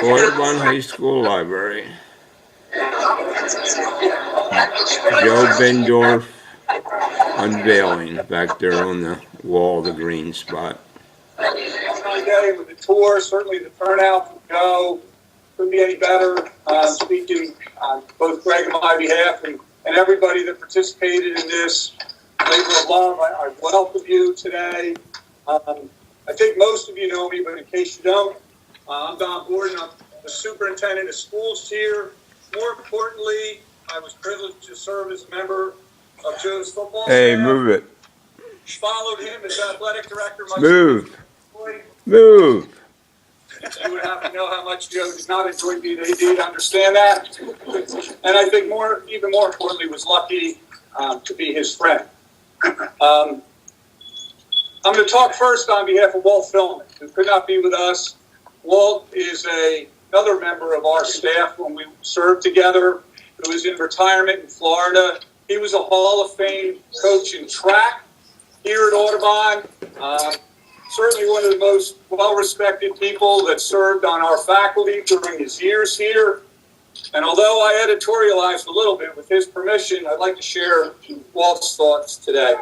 Audubon High School Library. Joe Bendorf unveiling back there on the wall, the green spot. Day with the tour, certainly the turnout from Joe couldn't be any better. Speaking on both Greg and my behalf and everybody that participated in this labor of love, I welcome you today. I think most of you know me, but in case you don't, I'm Don Gordon. I'm the superintendent of schools here. More importantly, I was privileged to serve as a member of Joe's football staff. Hey, move it. Followed him as athletic director. Move. You would have to know how much Joe did not enjoy being AD to understand that. And I think even more importantly, was lucky to be his friend. I'm going to talk first on behalf of Walt Philman, who could not be with us. Walt is another member of our staff when we served together, who is in retirement in Florida. He was a Hall of Fame coach in track here at Audubon. Certainly one of the most well-respected people that served on our faculty during his years here. And although I editorialized a little bit with his permission, I'd like to share Walt's thoughts today.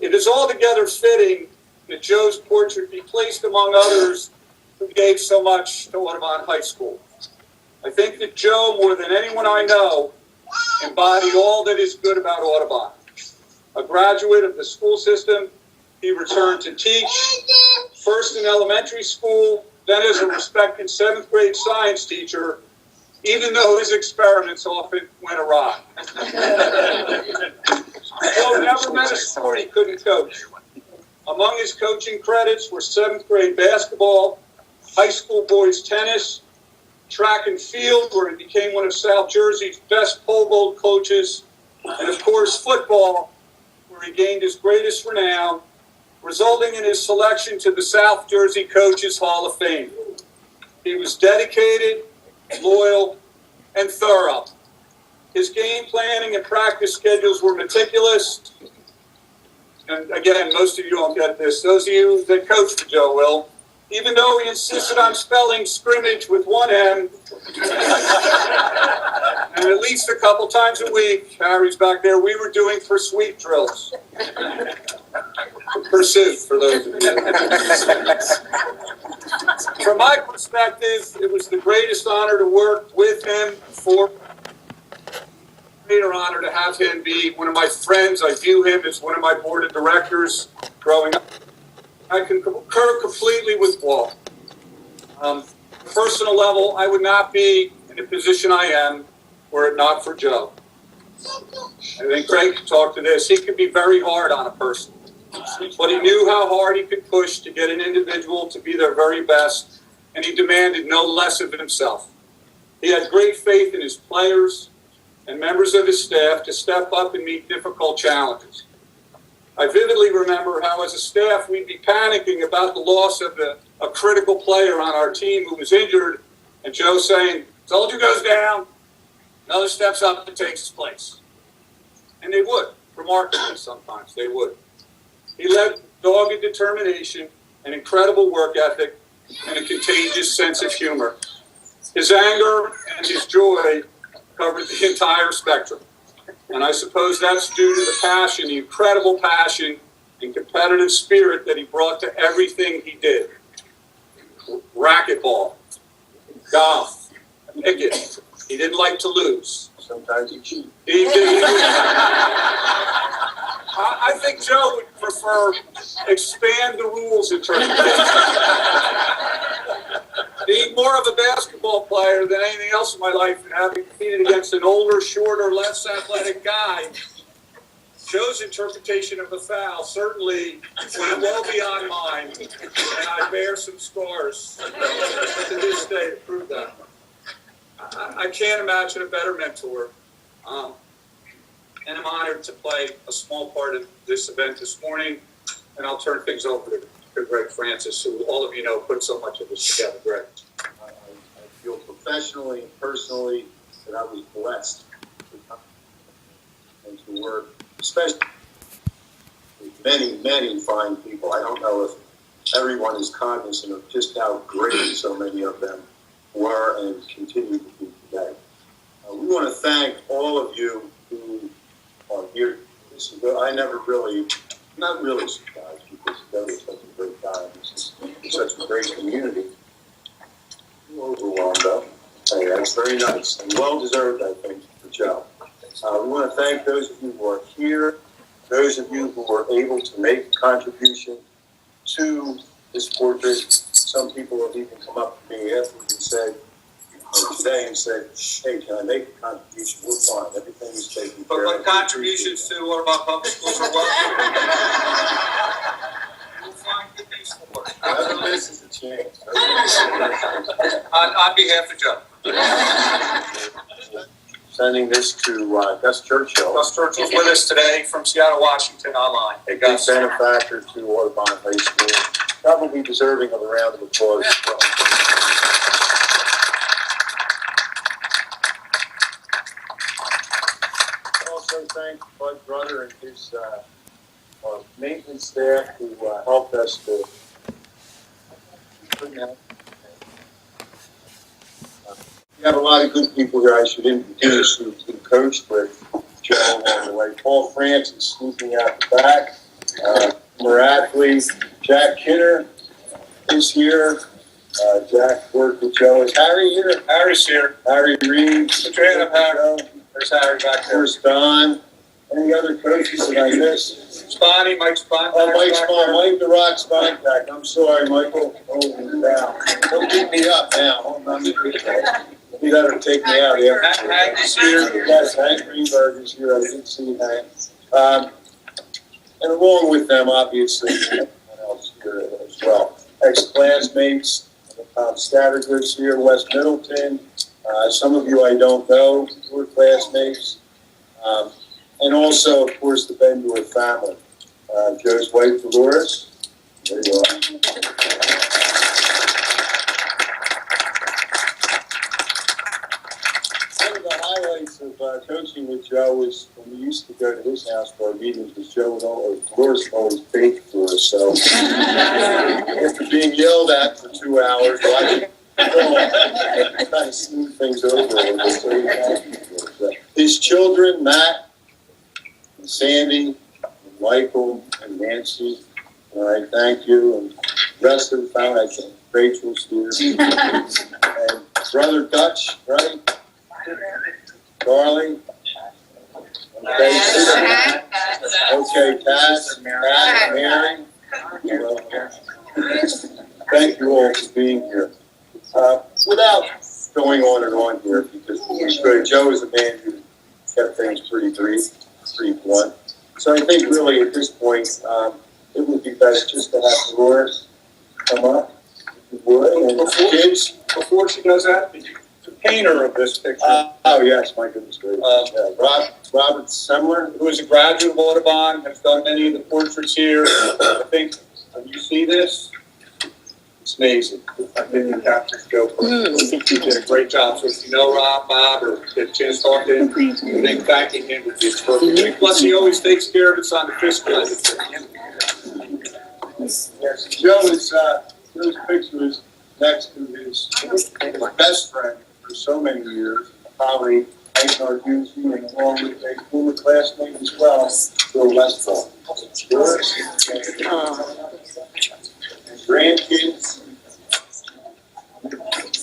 It is altogether fitting that Joe's portrait be placed among others who gave so much to Audubon High School. I think that Joe, more than anyone I know, embodied all that is good about Audubon. A graduate of the school system, he returned to teach, first in elementary school, then as a respected 7th grade science teacher, even though his experiments often went awry. Joe never met a sport he couldn't coach. Among his coaching credits were 7th grade basketball, high school boys tennis, track and field, where he became one of South Jersey's best pole vault coaches, and of course football, where he gained his greatest renown, resulting in his selection to the South Jersey Coaches Hall of Fame. He was dedicated, loyal, and thorough. His game planning and practice schedules were meticulous. And again, most of you don't get this. Those of you that coached for Joe will. Even though he insisted on spelling scrimmage with one M, and at least a couple times a week, Harry's back there, we were doing pursuit drills. Pursuit, for those of you. From my perspective, it was the greatest honor to work with him, greater honor to have him be one of my friends. I view him as one of my board of directors growing up. I can concur completely with Walt. Personal level, I would not be in the position I am were it not for Joe. I think Craig can talk to this. He could be very hard on a person, but he knew how hard he could push to get an individual to be their very best, and he demanded no less of himself. He had great faith in his players and members of his staff to step up and meet difficult challenges. I vividly remember how, as a staff, we'd be panicking about the loss of a critical player on our team who was injured, and Joe saying, "Soldier goes down, another steps up and takes his place." And they would, remarkably sometimes, they would. He led dogged determination, an incredible work ethic, and a contagious sense of humor. His anger and his joy covered the entire spectrum. And I suppose that's due to the passion, the incredible passion and competitive spirit that he brought to everything he did. Racquetball, golf, cricket. He didn't like to lose. Sometimes he cheated. He did. I think Joe would prefer expand the rules in terms of being more of a basketball player than anything else in my life, and having competed against an older, shorter, less athletic guy. Joe's interpretation of the foul certainly went well beyond mine, and I bear some scars to this day to prove that. I can't imagine a better mentor, and I'm honored to play a small part of this event this morning, and I'll turn things over to Greg Francis, who all of you know put so much of this together. Greg. I feel professionally and personally that I was blessed and to work, especially with many, many fine people. I don't know if everyone is cognizant of just how great so many of them were and continue to be today. We want to thank all of you who are here. I never really, not really surprised because that was such a great time. This is such a great community. Overwhelmed though. Hey, that's very nice and well deserved, I think, for Joe. We want to thank those of you who are here, those of you who were able to make a contribution to this portrait. Some people have even come up to me afterwards and said, today and said, hey, can I make a contribution? We're fine. Everything is taken care of. But contributions to one of our public schools are welcome. We'll find good use for it. Never misses a chance. On behalf of Joe. Sending this to Gus Churchill. Gus Churchill's with us today from Seattle, Washington, online. A big benefactor to Audubon High School. Probably deserving of a round of applause as well. Also thank Bud's brother and his maintenance staff who helped us to put out. We have a lot of good people here. I should introduce who coached with Joe along the way. Paul Francis sneaking out the back. Former athlete Jack Kinner is here. Jack worked with Joe. Is Harry here? Harry's here. Harry Reed. Put your hand up, Harry. There's Harry back there. There's Don. Any other coaches that I missed? Spotty, Mike Spot. Oh, Mike Spot. Mike the Rock Spontac. I'm sorry, Michael. Hold me down. Don't beat me up now. Hold on. You better take me out here. Hank is here. Yes, Hank Greenberg is here. I didn't see Hank. And along with them, obviously, everyone else here as well. Ex-classmates, Tom Stattergood's here, West Middleton. Some of you I don't know who are classmates. And also, of course, the Bendorf family. Joe's wife, Dolores. There you are. One of the highlights of coaching with Joe was when we used to go to his house for our meetings, because Joe would always, Dolores would always bake for us. So after being yelled at for 2 hours, I kind of smooth things over a little bit. So he thanked me for it. His children, Matt, and Sandy, and Michael, and Nancy, all right, thank you. And the rest of the family, I think Rachel's here. And brother Dutch, right? Darling. Okay, Cass, Mary. Thank you all for being here. Without going on and on here, because Joe is a man who kept things pretty brief, pretty blunt. So I think really at this point, it would be best just to have Dolores come up, if you would, and kids. Before she does that, the painter of this picture. Oh yes, my goodness gracious. Robert Semler, Who is a graduate of Audubon, has done many of the portraits here. I think, when you see this, it's amazing. I think you captured Joe. I think you did a great job. So if you know Rob, Bob, or get a chance to talk to him, I think thanking him would be appropriate. Plus, he always takes care of us on the fiscal end. yes, Joe is, Joe's picture is next to his best friend for so many years, colleague, Hank Narduzzi, and along with a former classmate as well, Bill Westfall. Doris, and grandkids.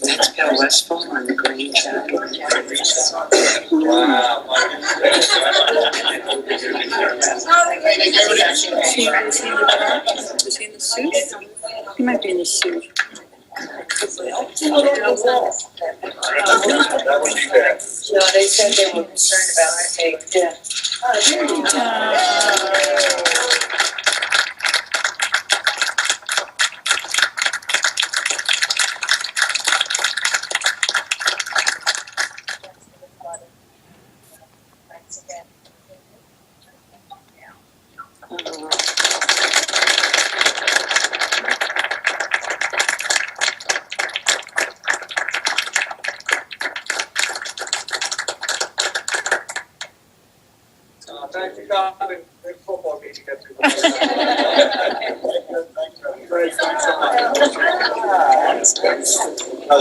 That's Bill Westfall on the green jacket. Wow. Was he in the suit? He might be in the suit. That would be bad. No, they said they were concerned about our take. Yeah. Thank you, God. And football game, you get to. Thank you. Oh,